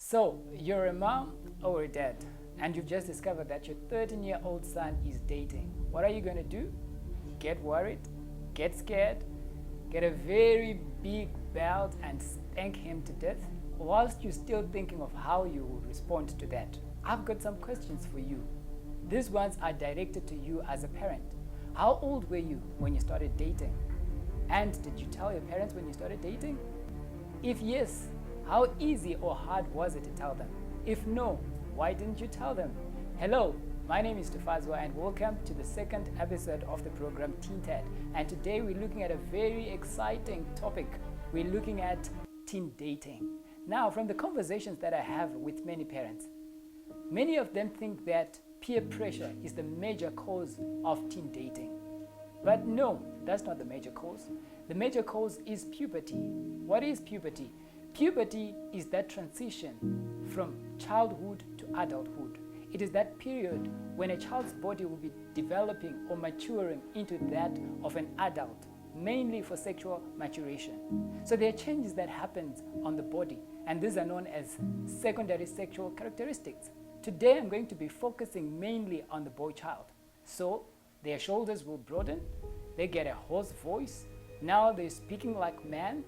So, you're a mom or a dad, and you've just discovered that your 13-year-old son is dating. What are you going to do? Get worried, get scared, get a very big belt and spank him to death, whilst you're still thinking of how you will respond to that? I've got some questions for you. These ones are directed to you as a parent. How old were you when you started dating? And did you tell your parents when you started dating? If yes, how easy or hard was it to tell them? If no, why didn't you tell them? Hello, my name is Tufazwa and welcome to the second episode of the program TEENTED. And today we're looking at a very exciting topic. We're looking at teen dating. Now, from the conversations that I have with many parents, many of them think that peer pressure is the major cause of teen dating. But no, that's not the major cause. The major cause is puberty. What is puberty? Puberty is that transition from childhood to adulthood. It is that period when a child's body will be developing or maturing into that of an adult, mainly for sexual maturation. So there are changes that happen on the body, and these are known as secondary sexual characteristics. Today I'm going to be focusing mainly on the boy child. So their shoulders will broaden, they get a hoarse voice, now they're speaking like man,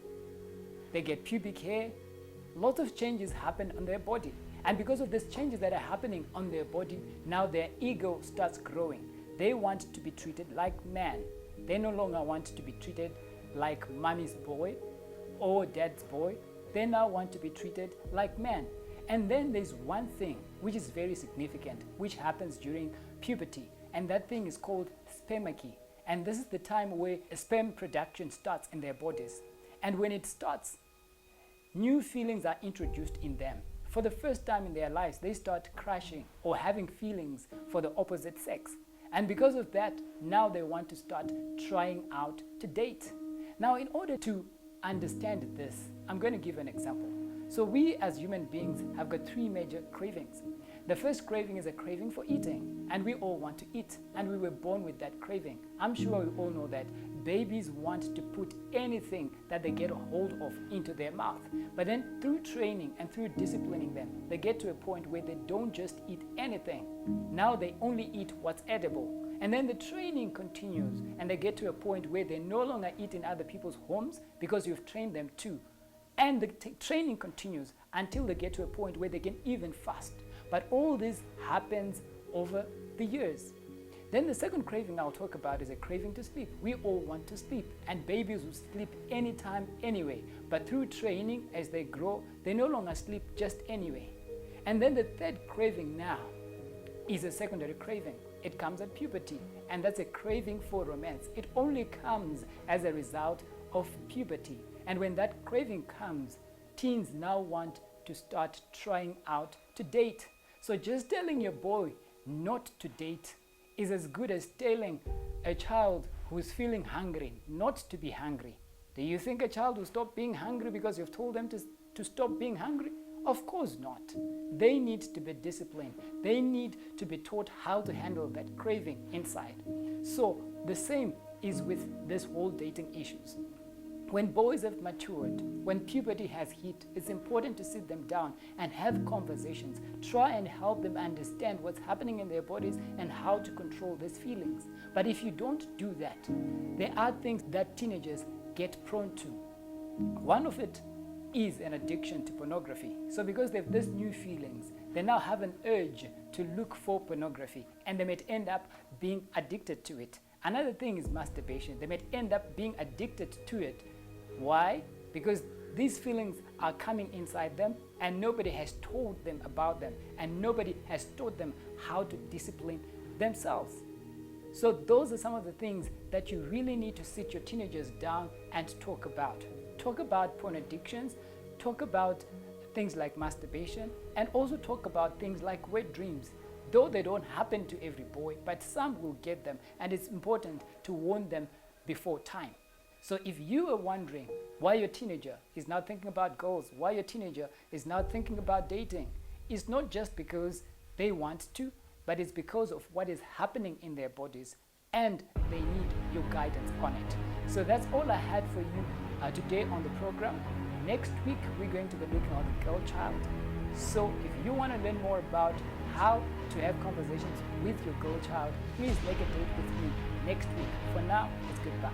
they get pubic hair, lots of changes happen on their body. And because of these changes that are happening on their body, now their ego starts growing. They want to be treated like man. They no longer want to be treated like mommy's boy or dad's boy. They now want to be treated like man. And then there's one thing which is very significant, which happens during puberty. And that thing is called spermachy. And this is the time where sperm production starts in their bodies. And when it starts, new feelings are introduced in them. For the first time in their lives, they start crushing or having feelings for the opposite sex. And because of that, now they want to start trying out to date. Now, in order to understand this, I'm going to give an example. So we as human beings have got three major cravings. The first craving is a craving for eating, and we all want to eat, and we were born with that craving. I'm sure we all know that babies want to put anything that they get a hold of into their mouth. But then through training and through disciplining them, they get to a point where they don't just eat anything. Now they only eat what's edible. And then the training continues, and they get to a point where they no longer eat in other people's homes because you've trained them to. And the training continues until they get to a point where they can even fast. But all this happens over the years. Then the second craving I'll talk about is a craving to sleep. We all want to sleep, and babies will sleep anytime, anyway. But through training, as they grow, they no longer sleep just anyway. And then the third craving now is a secondary craving. It comes at puberty, and that's a craving for romance. It only comes as a result of puberty. And when that craving comes, teens now want to start trying out to date. So just telling your boy not to date is as good as telling a child who's feeling hungry not to be hungry. Do you think a child will stop being hungry because you've told them to stop being hungry? Of course not. They need to be disciplined. They need to be taught how to handle that craving inside. So the same is with this whole dating issues. When boys have matured, when puberty has hit, it's important to sit them down and have conversations. Try and help them understand what's happening in their bodies and how to control these feelings. But if you don't do that, there are things that teenagers get prone to. One of it is an addiction to pornography. So because they have these new feelings, they now have an urge to look for pornography, and they might end up being addicted to it. Another thing is masturbation. They might end up being addicted to it. Why? Because these feelings are coming inside them, and nobody has told them about them, and nobody has taught them how to discipline themselves. So those are some of the things that you really need to sit your teenagers down and talk about. Talk about porn addictions, talk about things like masturbation, and also talk about things like wet dreams. Though they don't happen to every boy, but some will get them, and it's important to warn them before time. So if you are wondering why your teenager is now thinking about girls, why your teenager is now thinking about dating, it's not just because they want to, but it's because of what is happening in their bodies, and they need your guidance on it. So that's all I had for you today on the program. Next week, we're going to be looking at the girl child. So if you want to learn more about how to have conversations with your girl child, please make a date with me next week. For now, it's goodbye.